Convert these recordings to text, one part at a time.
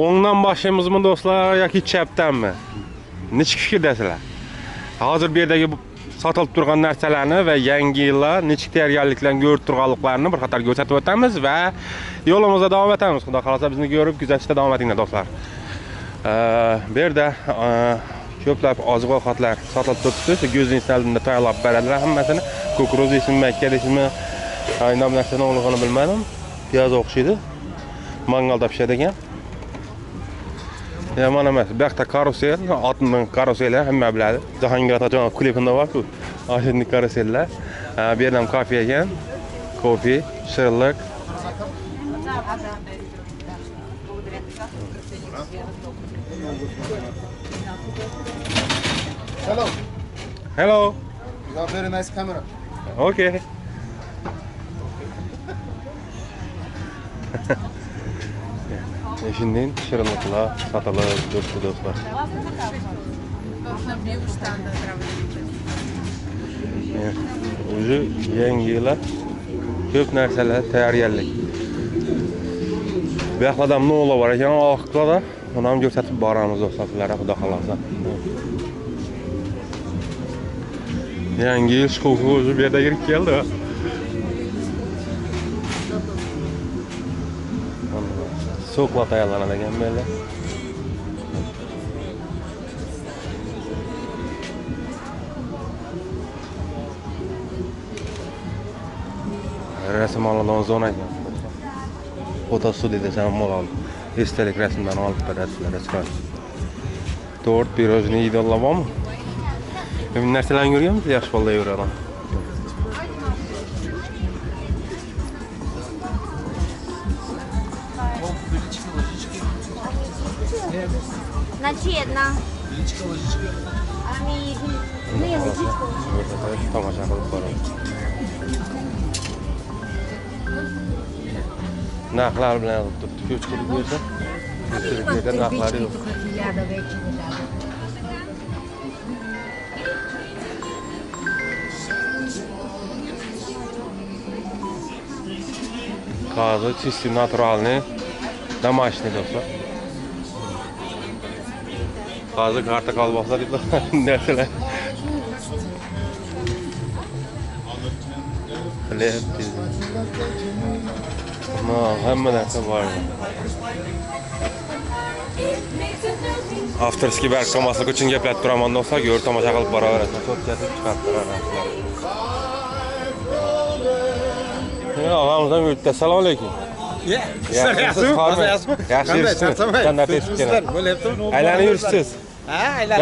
o'ngdan boshlayapmizmi do'stlar yoki chapdanmi? Nechta fikrdasizlar? Hozir bu yerdagi sotilib turgan narsalarni va yangi yillar nechta tayyorgarliklarni ko'rib turganliklarini bir qator ko'rsatib o'tamiz va yo'limizda davom etamiz. Xudo xolasa bizni ko'rib kuzatishda davom etinglar do'stlar. Bu yerda ko'plab oziq-ovqatlar sotilib turibdi. Ko'zingiz oldida tayyorlab beradilar hammasini. Ko'kro'z ismi, makka ismi, aynan narsani o'g'ligini bilmadim. Piyoz o'xshaydi. Mangalda pishadi ekan. Yomon emas. Bu yoqda karusel, otning karuseli hamma biladi. Jahongir Otajonov klipida bor-ku. Ashadniy karusellar. Bu yerda kofe ekan. Kofe, shirinlik. Hello. Hello. You have very nice camera. Okay. Eşinden shirinliklar sotilib turibdi do'stlar. O'zi yangi yillar ko'p narsalar tayyorgarlik. Bu yoqda nollar bor ekan, oqlarda. Uni ham ko'rsatib boramiz do'stlar, xudo xolasa. Yangi yil shukuhi o'zi bu yerda kirib keldi. So'qla tayyorlanadi ekan böyle. Resim alınan zona ekan. Fotostudiya desam bo'ladi. Esdalik rasmdan olib berasizlar chiqar. Tort, pirojni idollamami? Bu narsalarni ko'rganmiz, yaxshi bo'ldi yuradi. Значит, одна. Tomosha qilib boramiz. Narxlar bilan turibdi. Ko'chkilik bo'lsa, ko'chkilikda narxlari yo'q. Qazi чистый натуральный домашний do'stlar. Qazi karta qalbaqlar deb narsalar. Xileb. Hamma narsa bor. Avtorskiy barq qilmaslik uchun gaplatib turaman do'stlar, ko'r tomosha qilib boraverasiz. So'tkazib chiqarib turarasiz. Ağamızdan yurtta assalomu alaykum. Yaxshimi? Qanday bo'lyapti? Aylanib yuribsiz. Ha, aylanib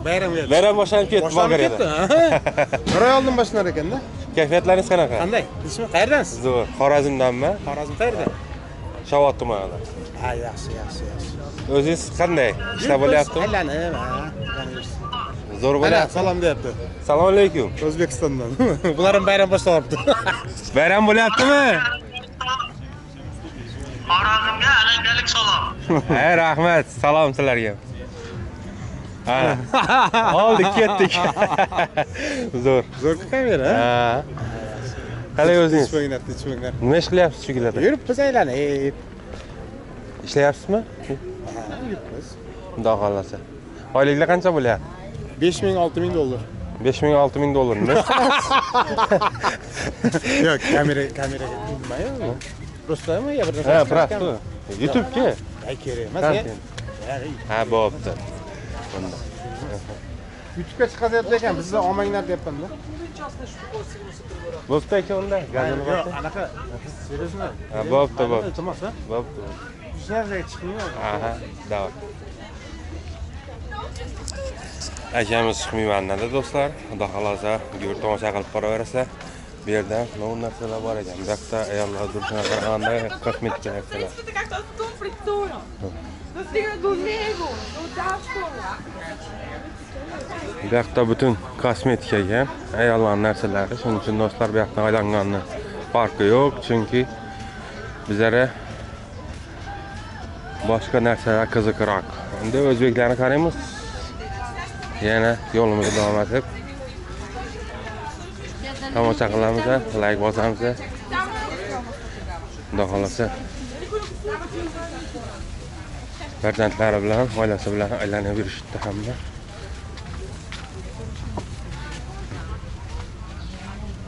bayramga. Bayram boshlanib ketdi Bolgariyada. Bir oy oldin boshlanar ekanda. Kayfiyatlaringiz qanaqa? Qanday? Sizmi? Qayerdansiz? Zo'r. Xorazmdanmi? Xorazm qayerdan? Shavot tumanida. Ha, yaxshi. O'zingiz qanday? Ishlar bo'lyaptimi? Aylanib, Zo'r bo'lyapti. Salom deyapti. Assalomu alaykum. O'zbekistondan. Bular ham bayram boshlayapti. Bayram bo'lyaptimi? Xorazmga alangali salom. Rahmat. Salom sizlarga. Ha. Oldik, ketdik. Zo'r kamera. Ha. Qalay o'zingiz? Tichmanglar. Nima ish qilyapsiz shu kunlarda? Yuribmiz aylanib. Ishlayapsizmi? Ha, yuribmiz. Xudo xolasa. Oyliklar qancha bo'lyapti? 5000-6000 dollar. 5000-6000 dollar. Yo'q, kameraga bilmayman. Просто я bir Ha, просто. YouTube'ga. Ay kerak emas. Ha, bo'pti. Bunda. YouTube'ga chiqaryapti ekan, bizni olmanglar deyapman-da. Bo'pti aka unda. Gazini Yo'q, anaqa. Seriyozmi? Ha, bo'pti. Iltimos, ha? Bo'pti. Ishlarga chiqmayman. Aha, davr. Akamiz chiqmayman-da do'stlar. Xudo xolasa, ko'r tomosha qilib boraverasizlar. Bu yerda nima narsalar bor ekan. Bu yoqda ayollar durishga qaraganda kosmetika narsalar. Bu yoqda butun kosmetika ekan. Ayollar narsalari. Shuning uchun do'stlar bu yoqdan aylanganni farqi yo'q, chunki bizlari boshqa narsalar qiziqroq. Endi o'zbeklarni qaraymiz. Yana yo'limizni davom etib tomosha qilamiz, like bosamiz. Xudo xolasa. farzandlari bilan, oilasi bilan aylanib yurishdi hamda.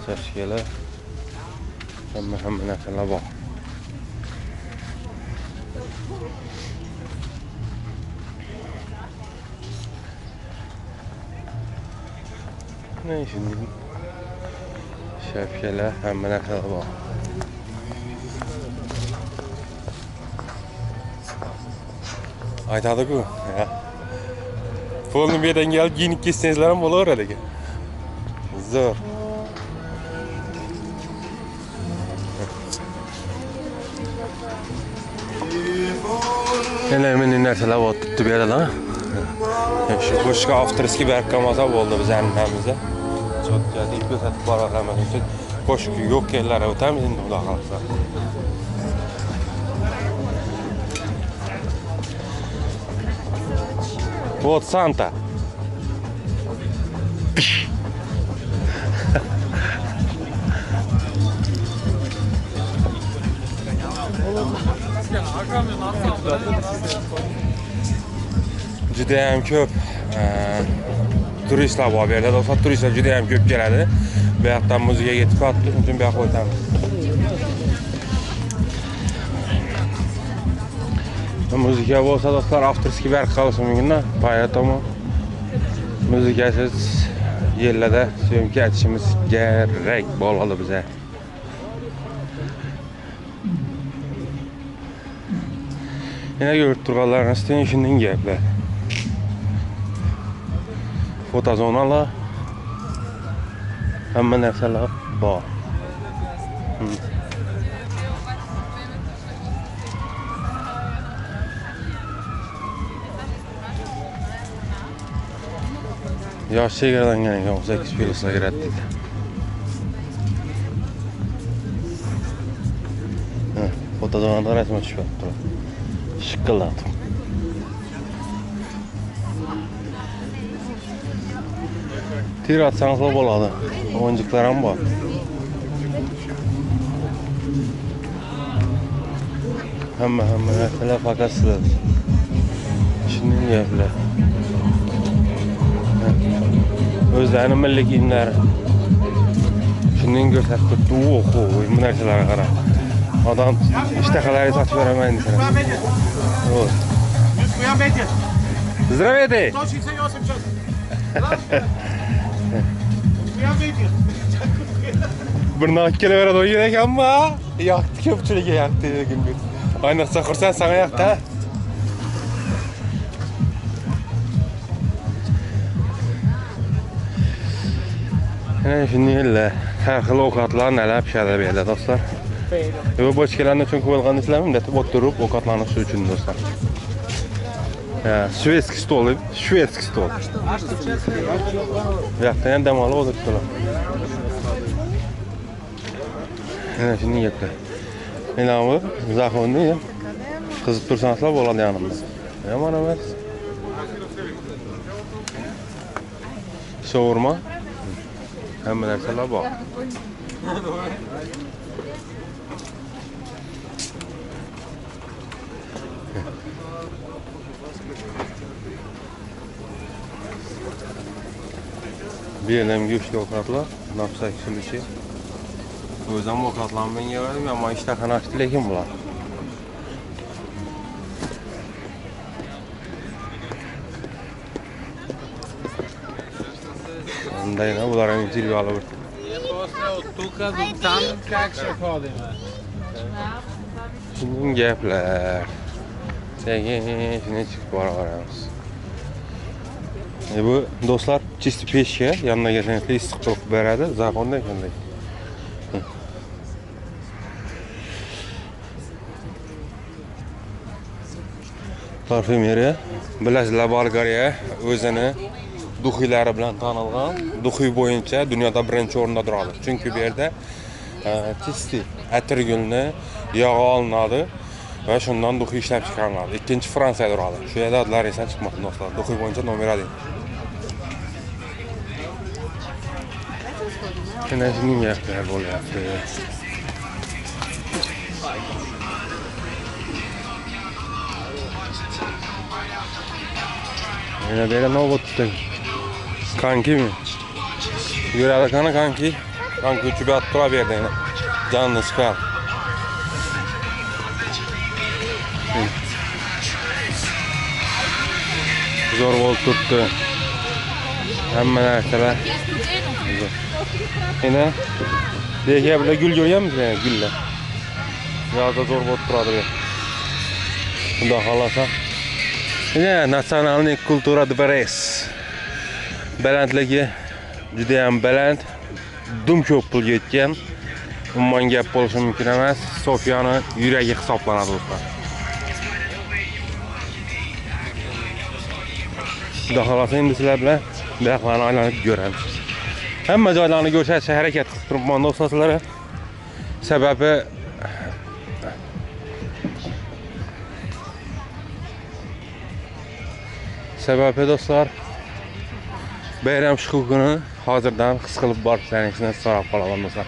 Chashkalar hamma narsalar bor. Ne şimdi? Şapkalar hamma narsalar bor. Aytadi-ku, ya. Pulni bu yerdan kelib giyinib ketsangizlar ham bo'laveradi ekan. Zo'r. Meni narsalar o'tibdi bu yerda. Shu qo'shqa avtoriski barkamasa bo'ldi bizning namimizda. Cho'tka deb ko'rsatib boramiz uchun qo'shqa yo'q kellar o'tamiz endi xudo xolasa. Вот Санта. Juda ham ko'p turistlar bor bu yerda. Do'stlar, turistlar juda ham ko'p keladi. Bu yoqdan muzeyga yetib qolibdi, shuning uchun bu yoqqa o'tamiz. Muzika bo'lsa do'stlar, avtorskiy barq qilishi mumkin-da. Поэтому muzikasiz yerlarda syomka etishimiz kerak bo'ladi bizga. Yana ko'rib turganlaringizdek shunday gaplar. Fotozonalar hamma narsalar bor. Yosh chegaralangan ekan, 18 plyusga kiradi deydi. Fotozonada rasm tushyapti. Shiqillatib. Tiratsangiz bo'ladi. O'yinchiqlar ham bor. Hamma narsalar faqat sizlar. Shunday gaplar. O'zlarining milliy kiyimlari. Shundan ko'rsatib turibdi. Oho, bu narsalarga qarab. Odam ishtahalarini sotib beraman desam. Здравейте. Bir nakit kelaveradi o'yin ekanmi? Yoqdi, ko'pchilikga yoqdi degan bu. Ayniqsa xursand sana yoqdi. Shunday har xil ovqatlar nelar pishadi bu yerda do'stlar. Bu bochkalarni uchun qo'yilgan islamim deb o'tirib ovqatlanish uchun do'stlar. Shvedskiy stol, shvedskiy stol. Bu yoqda ham dam olib o'tiribdilar. Shunday gaplar. Meni ham zaxonni qizib tursanizlar bo'ladi yanimda. Yomon emas. Shawarma. Hamma narsalar bor. Belim go'shtli ovqatlar, nafsak suluchi. O'zim ovqatlarni yedim, ammo ishtahani ochdi lekin bular. Andayna bular ham jilva olib. Shunday gaplar. Sekin shuni chiqib boraveramiz. Bu do'stlar chisti peshka yanına gelsangiz issiq turib beradi, zaxonda ekanday. Parfümeriya, bilasizlar, Bolgariya o'zini duxilari bilan tanilgan. Duxiy bo'yicha dunyoda birinchi o'rinda turadi. Chunki bu yerda chisti atirgulni yog'i olinadi va shundan duxiy ishlab chiqariladi. Ikkinchi Fransiyada turadi. Shu yerda adlar esa chiqmoqda do'stlar. Duxiy bo'yicha nomer 1. Ana shunday gaplar bo'lyapti. Yine böyle ne oldu? Kanki mi? Yürüyorlar kana kanki. Kanki üçü bir attıra verdi yine. Canını çıkar. Zor oldu tuttu. Hemen erteler. Yine Dekiye bile gül görüyor musun yani gülle? Yazda zor oldu turadı bir. Bunda halasa. Yine nasionalni kultura dvares. Balandligi juda ham baland. Dum ko'p pul ketgan. Umuman gap bo'lishi mumkin emas. Sofiyani yuragi hisoblanadi do'stlar. Xudo xolasa endi sizlar bilan bu yoqlarni aylanib ko'ramiz. Hamma joylarni ko'rsatishga harakat qilib turibman do'stlar. Sababi do'stlar bayram shukuh kuni hozirdan his qilib borishlaringizni so'rab qolaman do'stlar.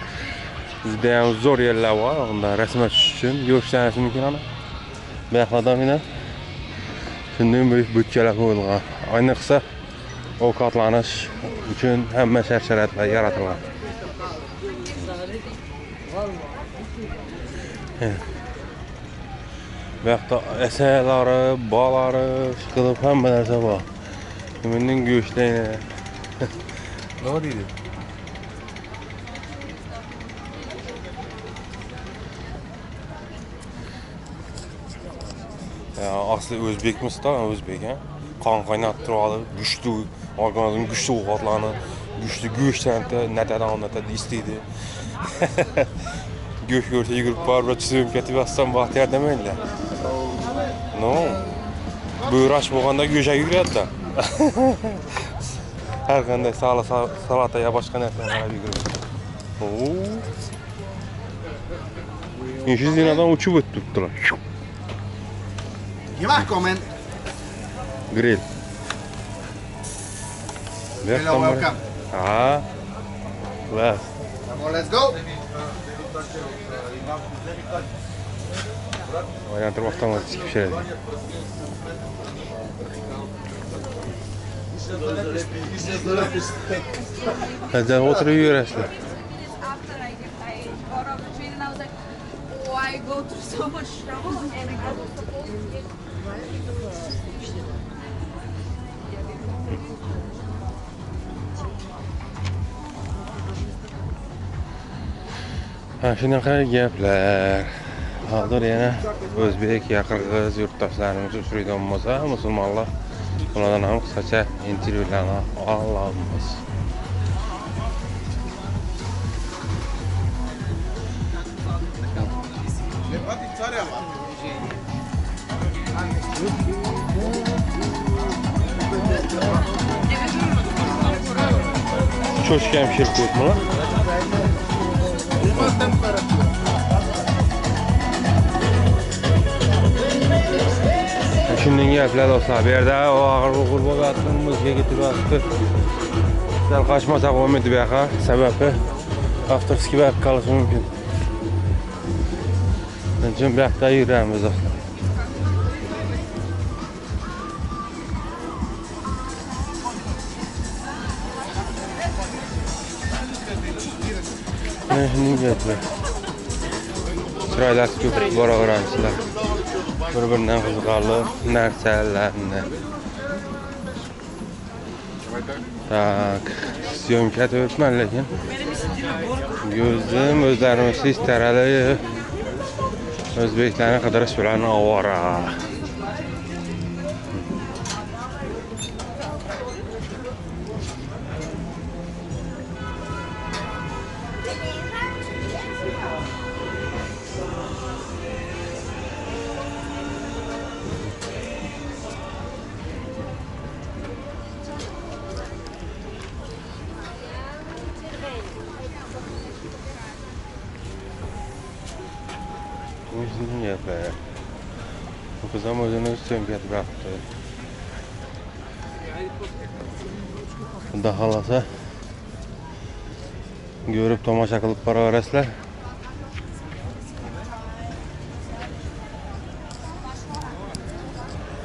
Juda ham zo'r yerlar bor, unda rasmga tushish uchun ko'rishingiz mumkin ana. Bu yoqlardan yana shunday buyuk butchalar qo'yilgan. Ayniqsa ovqatlanish uchun hamma shart-sharoitlar yaratilgan. Bu yoqda esalari, bolari, qilib hamma narsa bor. Mening go'shtlayni. Nima deydi? Ya asli o'zbekmiz-da, o'zbek, ha. Qon qaynatib turadi, kuchli, organizm kuchli ovqatlarni, kuchli go'shtni natadi istaydi. Go'sht ko'rsa yugurib borib, chizib ketib yotsam baxtiyor demaydilar. No. Bo'rash bo'lganda go'sht yuguradi-da. Har qanday salata ya boshqa narsalar yuguradi. Zinadan uchib o'tib turibdilar. Yemek komen. Grill. Hello, welcome. Ah. Well. Come on, let's go. Aylantirmoqdan o'tib pishiradi. Hadi oturup yürüyorlar. After I got off the train and I was like, oh, I go through so much trouble and I was supposed to get Shunaqa gaplar. Hozir yana o'zbek, qirg'iz yurtdoshlarimiz uchraydigan bo'lsa, musulmonlar ulardan ham qisqacha intervyularni olamiz. Cho'chka ham pishirib qo'yibmilar. Shundan gaplar do'stlar. Bu yerda og'ir bo'lyapti, muzga ketyapti. Sal qochmasa bo'lmaydi bu yoqqa. Sababi avtobusga borib qolishi mumkin. Lekin bu yoqda yuramiz do'stlar. Shundan gaplar. Chiroylar ko'p boraveramiz. Bir-birinden qiziqarli narsalarni. Tak, syomka turibman lekin ko'zim o'zlarim siz tarali o'zbeklarni qidirish bilan ovora. O'zining gaplari. Bu qizim o'zini syomka bıraktı. Xudo xolasa ko'rib tomosha qilib boraverasizlar.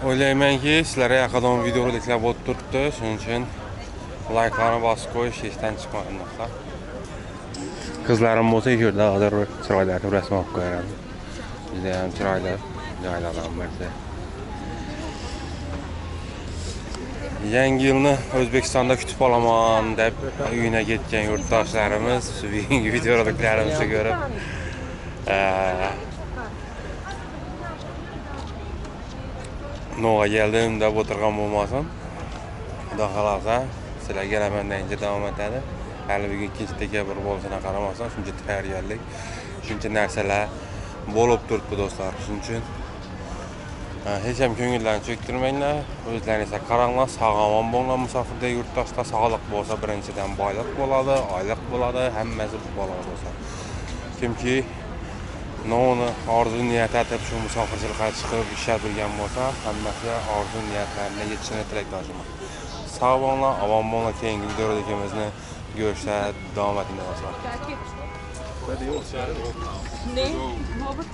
O'ylaymanki, sizlarga yoqadigan videoroliklar bo'lib turibdi. Shuning uchun like'larni bosib qo'yish esdan chiqmasin do'stlar. Qizlarim bo'lsa, yerda hozir chiroylarni rasm olib qo'yaman. Juda ham chiroyli joylardan birisi. Yangi yilni O'zbekistonda kutib olaman deb uyina ketgan yurtdoshlarimiz shu bugungi videoroliklarimizni ko'rib No'g'a keldim deb o'tirgan bo'lmasin. Xudo xolasa, sizlar kelaman deyincha davom etadi. Hali bugun ikkinchi dekabr bo'lishiga qaramasdan shuncha tayyorgarlik, shuncha narsalar bo'lib turibdi do'stlar. Shuning uchun hech ham ko'ngillarni cho'ktirmanglar. O'zlaringiz qaranglar, sog'lom bo'lgan musofirda yurtdoshda sog'liq bo'lsa, birinchidan boylik bo'ladi, oylik bo'ladi, hammasi bo'ladi do'stlar. Kimki nonni orzu niyat etib shu musofirchilikqa chiqib ishlab bilgan bo'lsa, hammasiga orzu niyatlarini yetishini tilakdoshiman. Sog' bo'linglar, omon bo'linglar. Keyingi videolarimizni ko'rishda davom eting do'stlar. Nee, Robert.